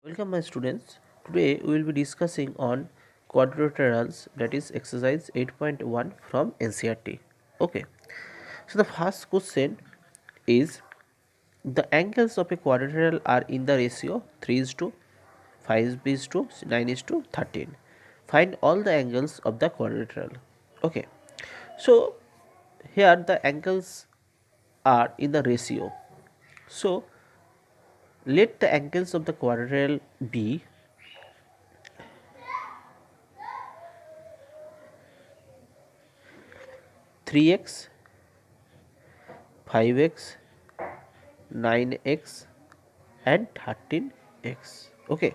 Welcome my students. Today we will be discussing on quadrilaterals, that is exercise 8.1 from NCERT. Okay. So the first question is the angles of a quadrilateral are in the ratio 3 is to 5 is to 9 is to 13. Find all the angles of the quadrilateral. Okay. So here the angles are in the ratio. So let the angles of the quadrilateral be 3x, 5x, 9x and 13x. Okay,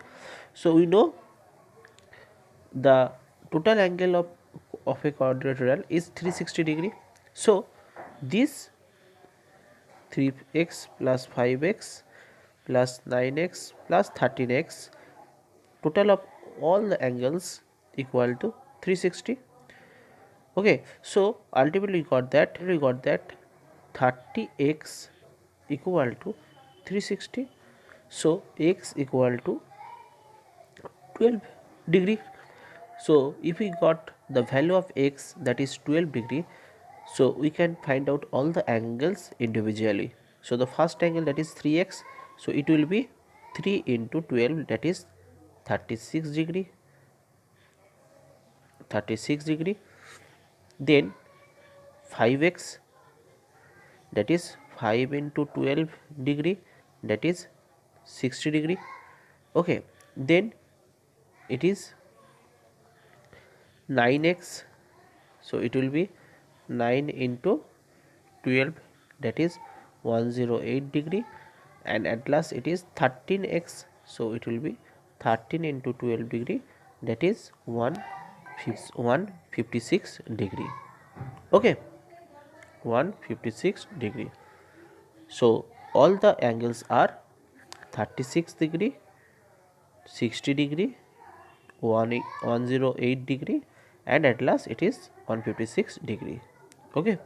so we know the total angle of a quadrilateral is 360 degree. So this 3x plus 5x plus 9x plus 13x, total of all the angles equal to 360. Okay, so ultimately we got that 30x equal to 360. So x equal to 12 degree. So if we got the value of x, that is 12 degree, so we can find out all the angles individually. So the first angle, that is 3x, so it will be 3 into 12, that is 36 degree. 36 degree. Then 5x, that is 5 into 12 degree, that is 60 degree. Okay, then it is 9x, so it will be 9 into 12, that is 108 degree. And at last it is 13x, so it will be 13 into 12 degree, that is 156 degree. Okay, 156 degree. So all the angles are 36 degree, 60 degree, 108 degree, and at last it is 156 degree. Okay,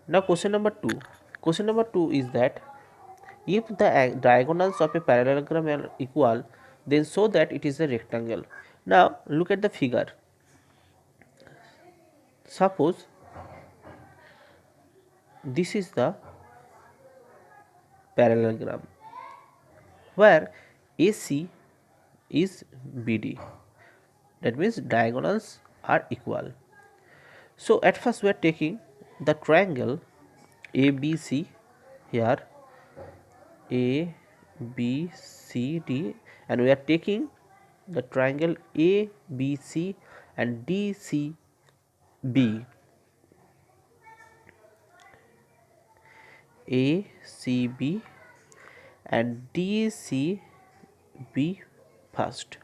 now question number 2. Question number 2 is that if the diagonals of a parallelogram are equal, then show that it is a rectangle. Now look at the figure. Suppose this is the parallelogram where AC is BD, that means diagonals are equal. So at first we are taking the triangle ABC here, ABCD, and we are taking the triangle ABC and DCB. ACB and DCB first.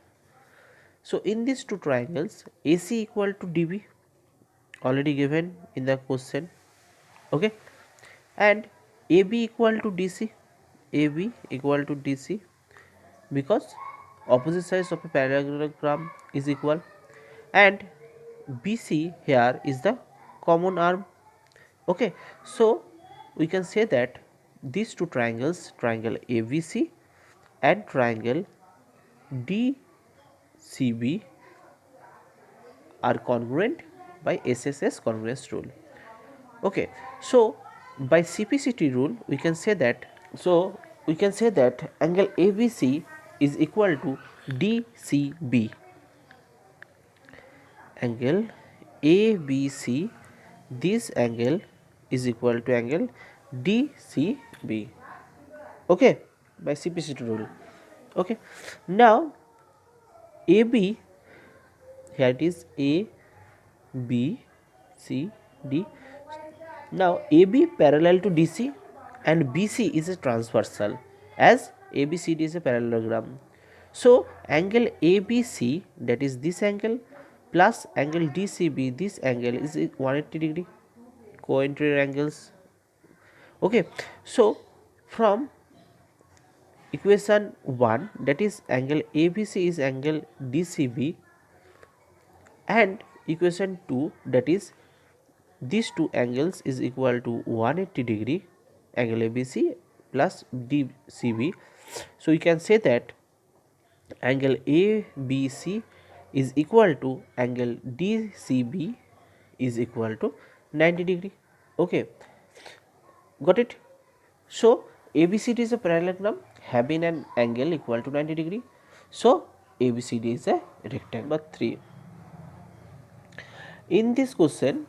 So in these two triangles, AC equal to DB, already given in the question. Okay, and AB equal to DC, AB equal to DC, because opposite sides of a parallelogram is equal, and BC here is the common arm. Okay, so we can say that these two triangles, triangle ABC and triangle DCB, are congruent by SSS congruence rule. Okay, so by CPCT rule we can say that, angle ABC is equal to DCB. Angle ABC, this angle is equal to angle DCB. Okay, by CPCT rule. Okay, now AB, here it is A B C D. Now AB parallel to DC and BC is a transversal, as ABCD is a parallelogram. So angle ABC, that is this angle, plus angle DCB, this angle is 180 degree, co-interior angles. Okay, so from equation 1, that is angle ABC is angle DCB, and equation 2, that is these two angles is equal to 180 degree, angle ABC plus DCB, So you can say that angle ABC is equal to angle DCB is equal to 90 degree. Okay, got it? So ABCD is a parallelogram having an angle equal to 90 degree. So ABCD is a rectangle. Number 3. In this question,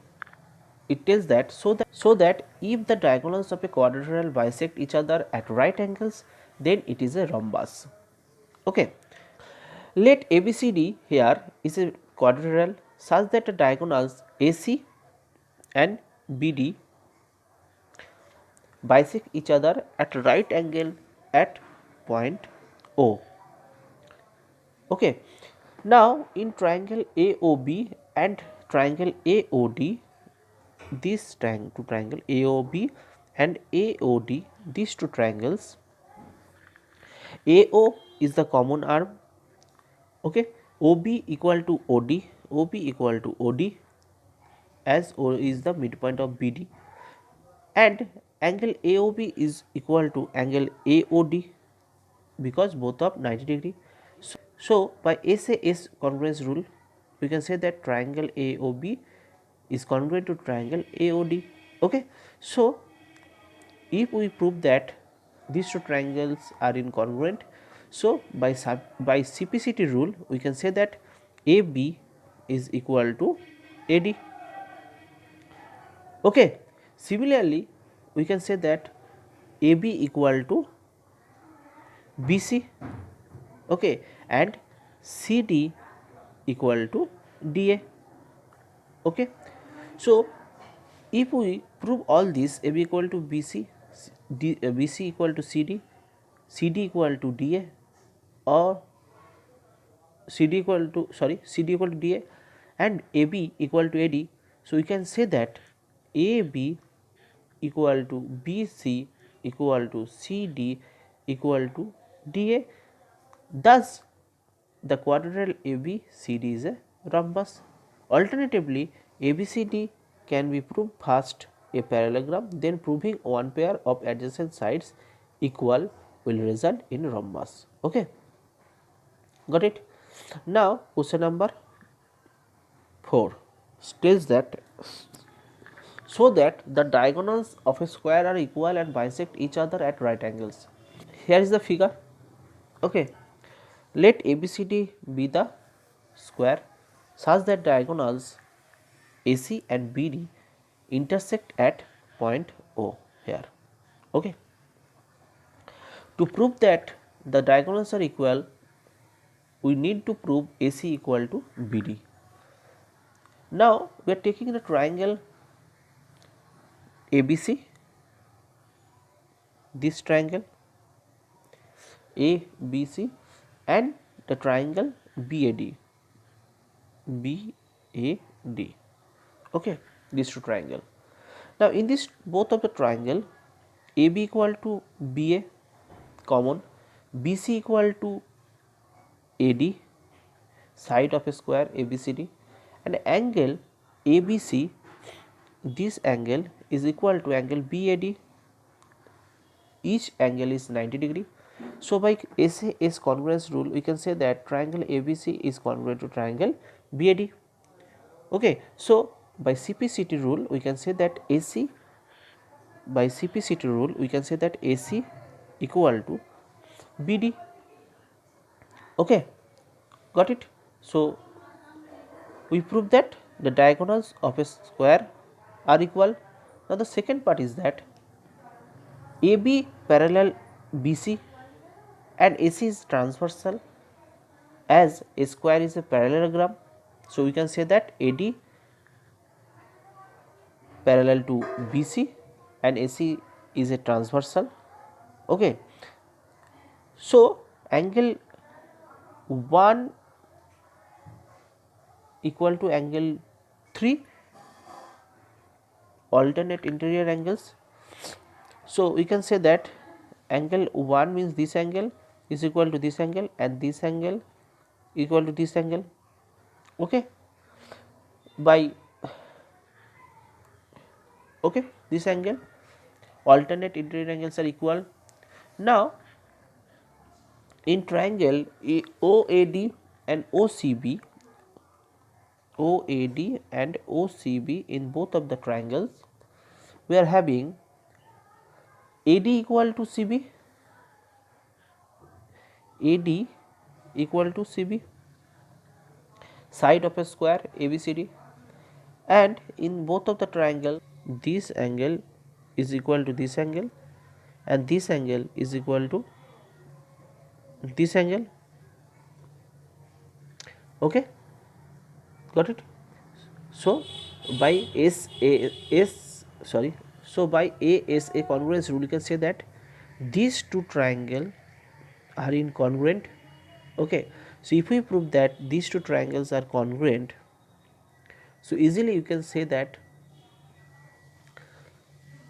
it tells that so that if the diagonals of a quadrilateral bisect each other at right angles, then it is a rhombus. Okay, let ABCD here is a quadrilateral such that the diagonals AC and BD bisect each other at right angle at point O. Okay, now in triangle AOB and triangle AOD, these triangle AOB and AOD, these two triangles, AO is the common arm. Okay, OB equal to OD, OB equal to OD, as O is the midpoint of BD, and angle AOB is equal to angle AOD because both of 90 degree. So by SAS congruence rule, we can say that triangle AOB is congruent to triangle AOD. Okay, so if we prove that these two triangles are incongruent, so by CPCT rule we can say that AB is equal to AD. Okay, similarly we can say that AB equal to BC, okay, and CD equal to DA. Okay, so if we prove all this, AB equal to BC, BC equal to CD, CD equal to DA, or CD equal to DA, and AB equal to AD, so we can say that AB equal to BC equal to CD equal to DA. Thus, the quadrilateral ABCD is a rhombus. Alternatively, ABCD can be proved first a parallelogram, then proving one pair of adjacent sides equal will result in rhombus. Okay, got it? Now, question number 4 states that so that the diagonals of a square are equal and bisect each other at right angles. Here is the figure. Okay, let ABCD be the square such that diagonals AC and BD intersect at point O here. Okay, to prove that the diagonals are equal, we need to prove AC equal to BD. Now we are taking the triangle ABC, this triangle ABC, and the triangle BAD, BAD. Okay, these two triangle. Now in this both of the triangle, AB equal to BA common, BC equal to AD, side of a square ABCD, and angle ABC, this angle is equal to angle BAD, each angle is 90 degree. So by SAS congruence rule we can say that triangle ABC is congruent to triangle BAD. Okay, so by CPCT rule we can say that AC equal to BD. Okay, got it? So we prove that the diagonals of a square are equal. Now the second part is that AB parallel BC and AC is transversal, as a square is a parallelogram. So we can say that AD parallel to BC and AC is a transversal. Okay, so angle 1 equal to angle 3, alternate interior angles. So we can say that angle 1 means this angle is equal to this angle, and this angle equal to this angle. Okay, by this angle, alternate interior angles are equal. Now In triangle OAD and OCB, in both of the triangles, we are having AD equal to CB, AD equal to CB, side of a square ABCD, and in both of the triangle, this angle is equal to this angle and this angle is equal to this angle. Okay, got it? So by by ASA congruence rule, you can say that these two triangles are incongruent. Okay, so if we prove that these two triangles are congruent, so easily you can say that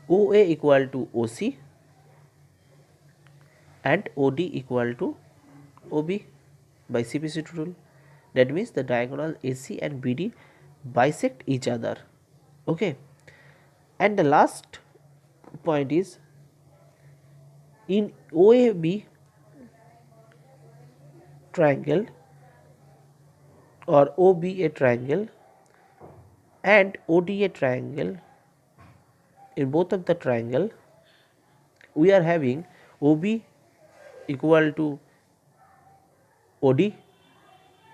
OA equal to OC and OD equal to OB by CP rule. That means the diagonal AC and BD bisect each other. Okay, and the last point is in OAB triangle or OBA triangle and ODA triangle, in both of the triangle we are having OB equal to OD,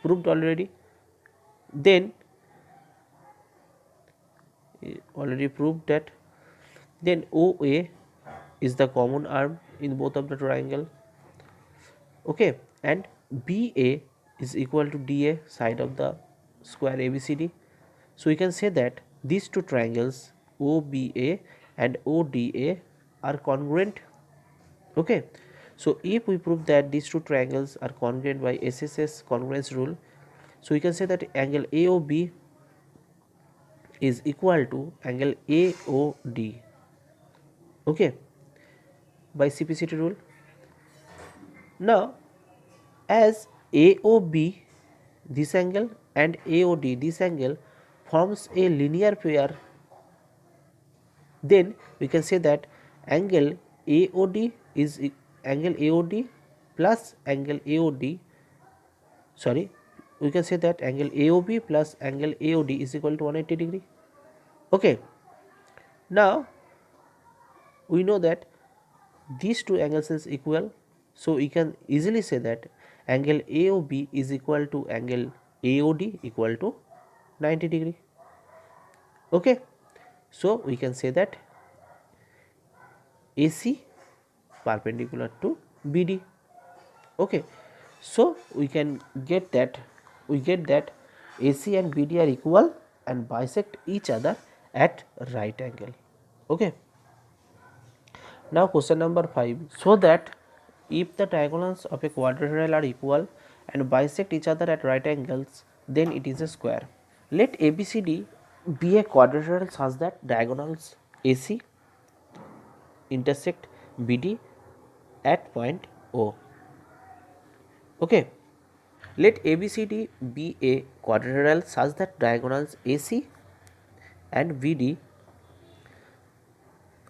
proved already. Then already proved that then OA is the common arm in both of the triangle. Okay, and BA is equal to DA, side of the square ABCD. So we can say that these two triangles OBA and ODA are congruent. Okay, so if we prove that these two triangles are congruent by SSS congruence rule, so we can say that angle AOB is equal to angle AOD. Okay, by CPCT rule. Now as AOB this angle and AOD this angle forms a linear pair, then we can say that angle AOD is angle AOD plus angle AOD, sorry, we can say that angle AOB plus angle AOD is equal to 180 degree. Okay, now we know that these two angles is equal, so we can easily say that angle AOB is equal to angle AOD equal to 90 degree. Okay, so we can say that AC perpendicular to BD. Okay, so we get that AC and BD are equal and bisect each other at right angle. Okay, now question number 5. So that if the diagonals of a quadrilateral are equal and bisect each other at right angles, then it is a square. Let ABCD be a quadrilateral such that diagonals AC intersect BD at point O. Okay, let ABCD be a quadrilateral such that diagonals AC and BD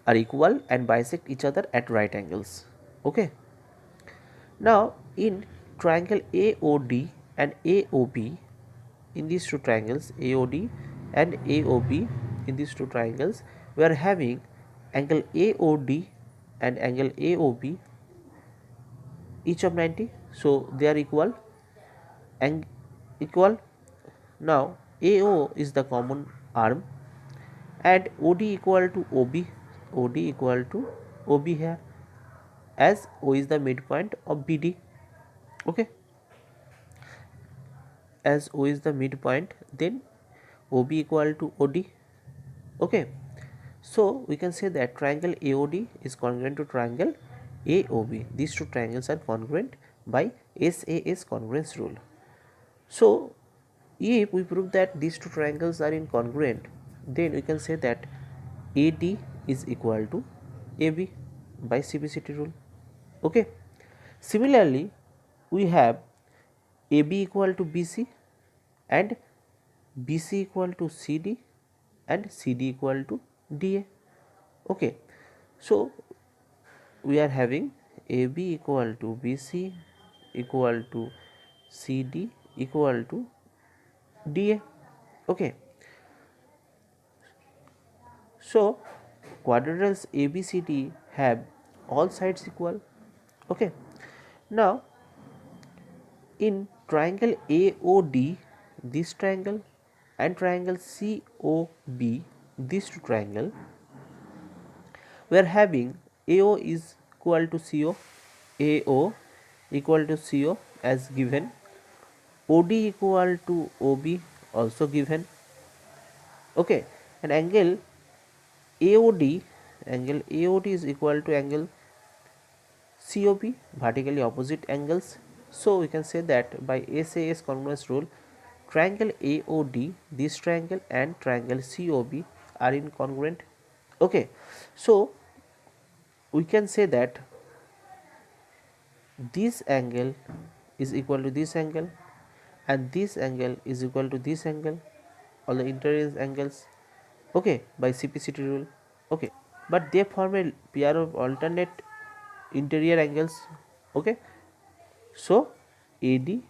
are equal and bisect each other at right angles. Okay, now in triangle AOD and AOB, in these two triangles AOD and AOB, in these two triangles we are having angle AOD and angle AOB each of 90, so they are equal and equal. Now AO is the common arm and OD equal to OB, OD equal to OB here, as O is the midpoint of BD. Okay, as O is the midpoint, then OB equal to OD. Okay, so we can say that triangle AOD is congruent to triangle AOB. These two triangles are congruent by SAS congruence rule. So if we prove that these two triangles are incongruent, then we can say that AD is equal to AB by CPCT rule. Okay, similarly we have AB equal to BC and BC equal to CD and CD equal to DA. Okay, so we are having AB equal to BC equal to CD equal to DA. Okay, so quadrilaterals ABCD have all sides equal. Okay, now in triangle AOD, this triangle, and triangle COB, these two triangle, we are having AO is equal to CO, AO equal to CO as given, OD equal to OB also given. Okay, and AOD, angle AOD is equal to angle COB, vertically opposite angles. So we can say that by SAS congruence rule, triangle AOD, this triangle, and triangle COB are incongruent. Okay, so we can say that this angle is equal to this angle, and this angle is equal to this angle, all the interior angles. Okay, by CPCT rule. Okay, but they form a pair of alternate interior angles. Okay, so AD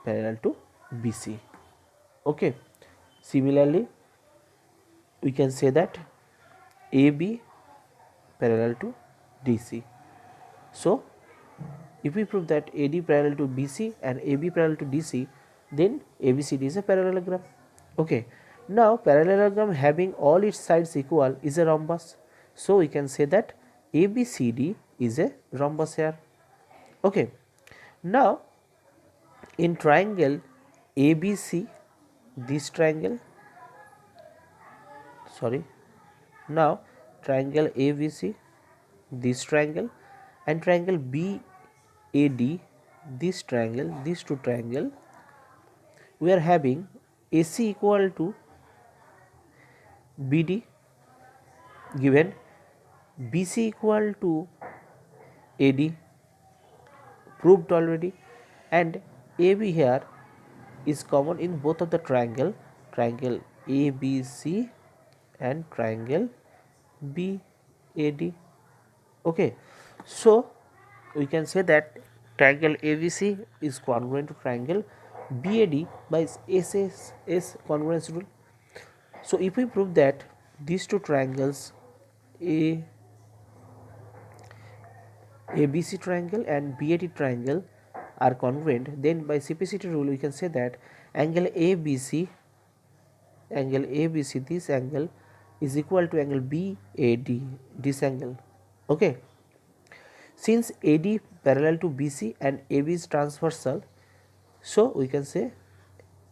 parallel to BC. Okay, similarly we can say that AB parallel to DC. So if we prove that AD parallel to BC and AB parallel to DC, then ABCD is a parallelogram. Okay, now parallelogram having all its sides equal is a rhombus. So we can say that ABCD is a rhombus here. Okay, now in triangle ABC, this triangle, sorry, now triangle ABC, this triangle, and triangle BAD, this triangle, these two triangle, we are having AC equal to BD given, BC equal to AD proved already, and AB here is common in both of the triangle ABC and triangle BAD. Okay, so we can say that triangle ABC is congruent to triangle BAD by SAS congruence rule. So if we prove that these two triangles ABC triangle and BAD triangle are congruent, then by CPCT rule we can say that angle ABC, this angle is equal to angle BAD, this angle. Okay, since AD parallel to BC and AB is transversal, so we can say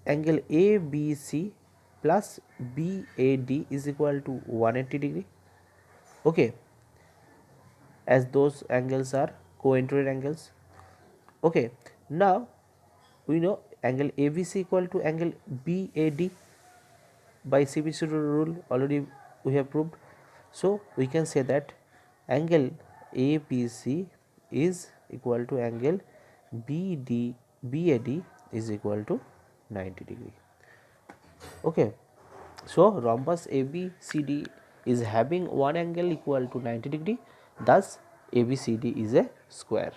angle ABC plus BAD is equal to 180 degree. Okay, as those angles are co-interior angles. Okay, now we know angle ABC equal to angle BAD by CPCT rule already we have proved. So we can say that angle ABC is equal to angle BAD is equal to 90 degree. Okay, so rhombus ABCD is having one angle equal to 90 degree, thus ABCD is a square.